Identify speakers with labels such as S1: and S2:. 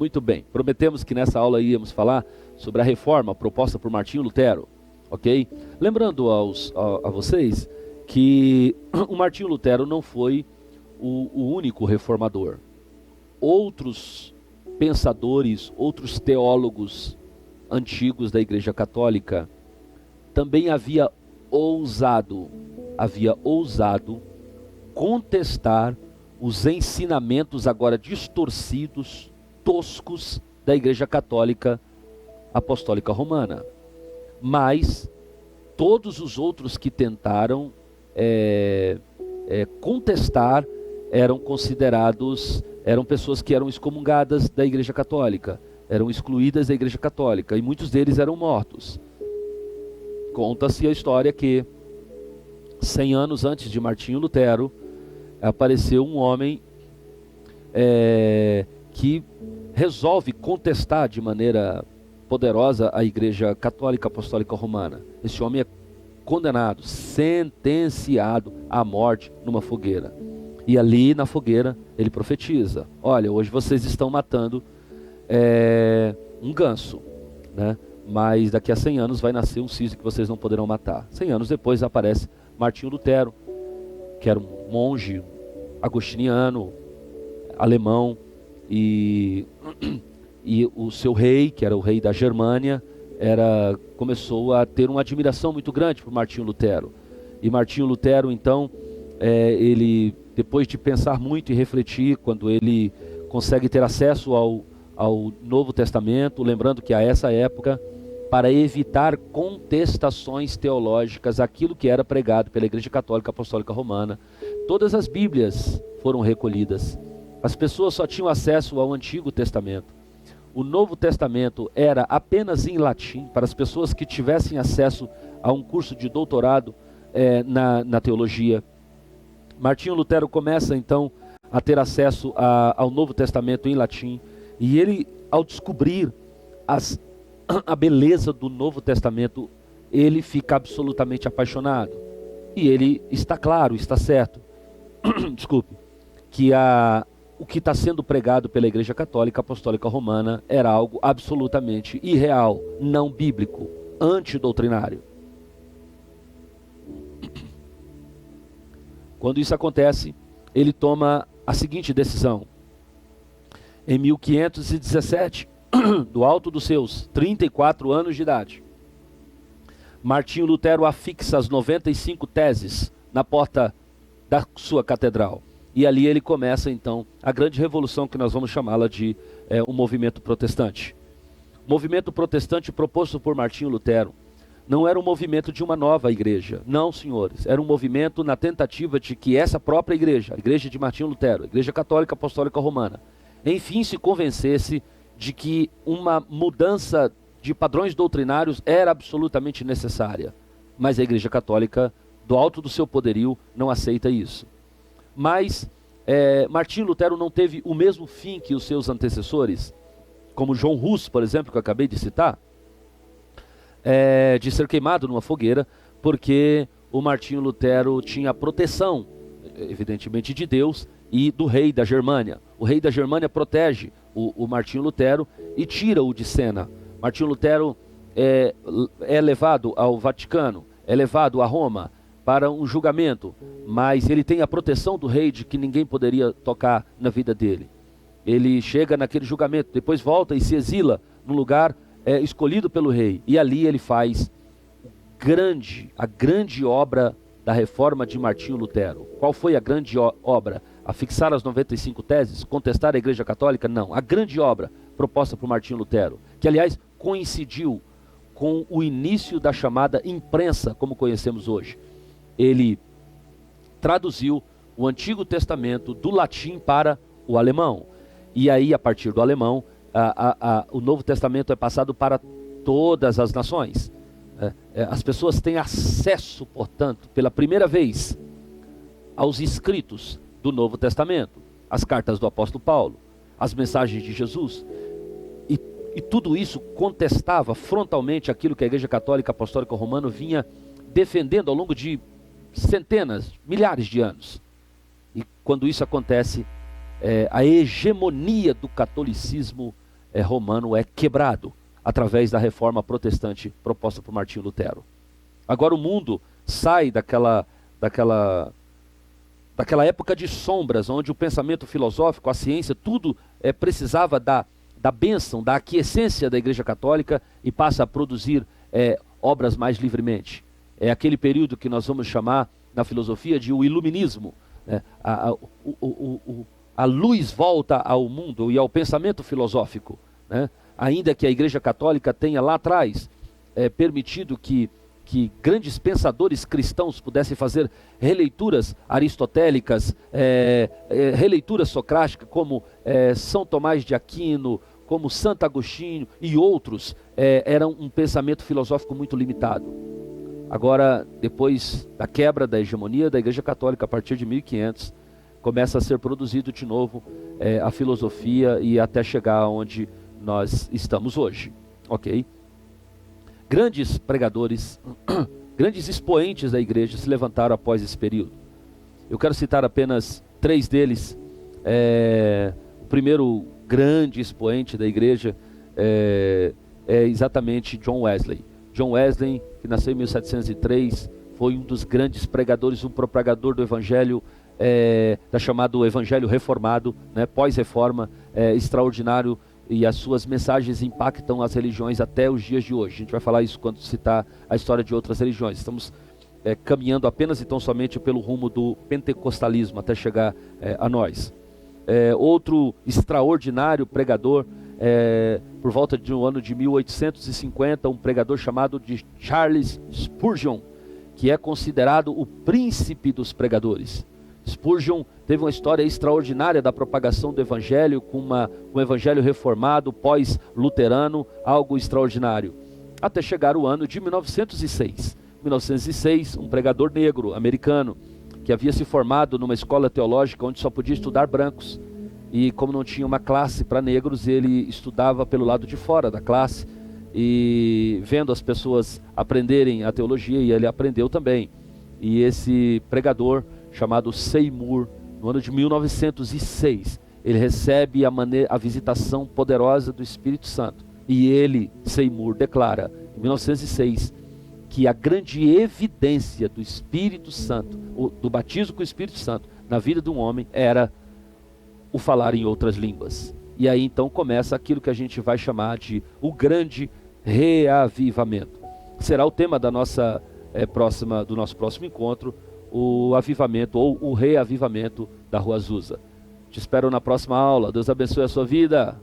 S1: Muito bem, prometemos que nessa aula íamos falar sobre a reforma proposta por Martinho Lutero, ok? Lembrando a vocês que o Martinho Lutero não foi o único reformador. Outros pensadores, outros teólogos antigos da Igreja Católica também havia ousado contestar os ensinamentos agora distorcidos, toscos da Igreja Católica Apostólica Romana. Mas todos os outros que tentaram contestar eram pessoas que eram excomungadas da Igreja Católica, eram excluídas da Igreja Católica, e muitos deles eram mortos. Conta-se a história que 100 anos antes de Martinho Lutero apareceu um homem que resolve contestar de maneira poderosa a Igreja Católica Apostólica Romana. Esse homem é condenado, sentenciado à morte numa fogueira. E ali na fogueira ele profetiza: olha, hoje vocês estão matando um ganso, né? Mas daqui a 100 anos vai nascer um cisne que vocês não poderão matar. 100 anos depois aparece Martinho Lutero, que era um monge agostiniano, alemão, e o seu rei, que era o rei da Germânia, começou a ter uma admiração muito grande por Martinho Lutero. E Martinho Lutero, então, ele, depois de pensar muito e refletir, quando ele consegue ter acesso ao Novo Testamento, lembrando que a essa época, para evitar contestações teológicas, aquilo que era pregado pela Igreja Católica Apostólica Romana, todas as Bíblias foram recolhidas. As pessoas só tinham acesso ao Antigo Testamento. O Novo Testamento era apenas em latim, para as pessoas que tivessem acesso a um curso de doutorado na teologia. Martinho Lutero começa então a ter acesso ao Novo Testamento em latim, e ele, ao descobrir a beleza do Novo Testamento, ele fica absolutamente apaixonado. E ele está claro, está certo, desculpe, que o que está sendo pregado pela Igreja Católica Apostólica Romana era algo absolutamente irreal, não bíblico, antidoutrinário. Quando isso acontece, ele toma a seguinte decisão. Em 1517, do alto dos seus 34 anos de idade, Martinho Lutero afixa as 95 teses na porta da sua catedral. E ali ele começa então a grande revolução que nós vamos chamá-la de um movimento protestante. O movimento protestante proposto por Martinho Lutero não era um movimento de uma nova igreja. Não, senhores. Era um movimento na tentativa de que essa própria igreja, a igreja de Martinho Lutero, a Igreja Católica Apostólica Romana, enfim se convencesse de que uma mudança de padrões doutrinários era absolutamente necessária. Mas a Igreja Católica, do alto do seu poderio, não aceita isso. Mas Martinho Lutero não teve o mesmo fim que os seus antecessores, como João Hus, por exemplo, que eu acabei de citar, de ser queimado numa fogueira, porque o Martinho Lutero tinha a proteção, evidentemente, de Deus e do rei da Germânia. O rei da Germânia protege o Martinho Lutero e tira-o de cena. Martinho Lutero é levado ao Vaticano, é levado a Roma para um julgamento, mas ele tem a proteção do rei de que ninguém poderia tocar na vida dele. Ele chega naquele julgamento, depois volta e se exila num lugar escolhido pelo rei, e ali ele faz a grande obra da reforma de Martinho Lutero. Qual foi a grande obra? A fixar as 95 teses? Contestar a Igreja Católica? Não. A grande obra proposta por Martinho Lutero, que aliás coincidiu com o início da chamada imprensa, como conhecemos hoje. Ele traduziu o Antigo Testamento do latim para o alemão. E aí, a partir do alemão, o Novo Testamento é passado para todas as nações. As pessoas têm acesso, portanto, pela primeira vez, aos escritos do Novo Testamento, as cartas do apóstolo Paulo, as mensagens de Jesus. E tudo isso contestava frontalmente aquilo que a Igreja Católica Apostólica Romana vinha defendendo ao longo de centenas, milhares de anos. E quando isso acontece, a hegemonia do catolicismo romano é quebrado através da reforma protestante proposta por Martinho Lutero. Agora o mundo sai daquela época de sombras, onde o pensamento filosófico, a ciência, tudo precisava da bênção, da aquiescência da Igreja Católica, e passa a produzir obras mais livremente. É aquele período que nós vamos chamar na filosofia de o iluminismo. A luz volta ao mundo e ao pensamento filosófico, né? Ainda que a Igreja Católica tenha lá atrás permitido que grandes pensadores cristãos pudessem fazer releituras aristotélicas, releituras socráticas, como São Tomás de Aquino, como Santo Agostinho e outros, era um pensamento filosófico muito limitado. Agora, depois da quebra da hegemonia da Igreja Católica, a partir de 1500, começa a ser produzido de novo a filosofia, e até chegar onde nós estamos hoje, ok? Grandes pregadores, grandes expoentes da igreja se levantaram após esse período. Eu quero citar apenas 3 deles. O primeiro grande expoente da igreja é exatamente John Wesley. John Wesley, que nasceu em 1703, foi um dos grandes pregadores, um propagador do evangelho, da chamado evangelho reformado, né, pós-reforma, extraordinário, e as suas mensagens impactam as religiões até os dias de hoje. A gente vai falar isso quando citar a história de outras religiões. Estamos caminhando apenas e tão somente pelo rumo do pentecostalismo até chegar a nós. Outro extraordinário pregador, por volta do ano de 1850, um pregador chamado de Charles Spurgeon, que é considerado o príncipe dos pregadores. Spurgeon teve uma história extraordinária da propagação do evangelho, com um evangelho reformado, pós-luterano, algo extraordinário. Até chegar o ano de 1906. 1906, um pregador negro, americano, que havia se formado numa escola teológica onde só podia estudar brancos. E como não tinha uma classe para negros, ele estudava pelo lado de fora da classe, e vendo as pessoas aprenderem a teologia, e ele aprendeu também. E esse pregador, chamado Seymour, no ano de 1906, ele recebe a visitação poderosa do Espírito Santo. E ele, Seymour, declara, em 1906, que a grande evidência do Espírito Santo, do batismo com o Espírito Santo, na vida de um homem, era o falar em outras línguas. E aí então começa aquilo que a gente vai chamar de o grande reavivamento. Será o tema do nosso próximo encontro, o avivamento ou o reavivamento da Rua Azusa. Te espero na próxima aula. Deus abençoe a sua vida.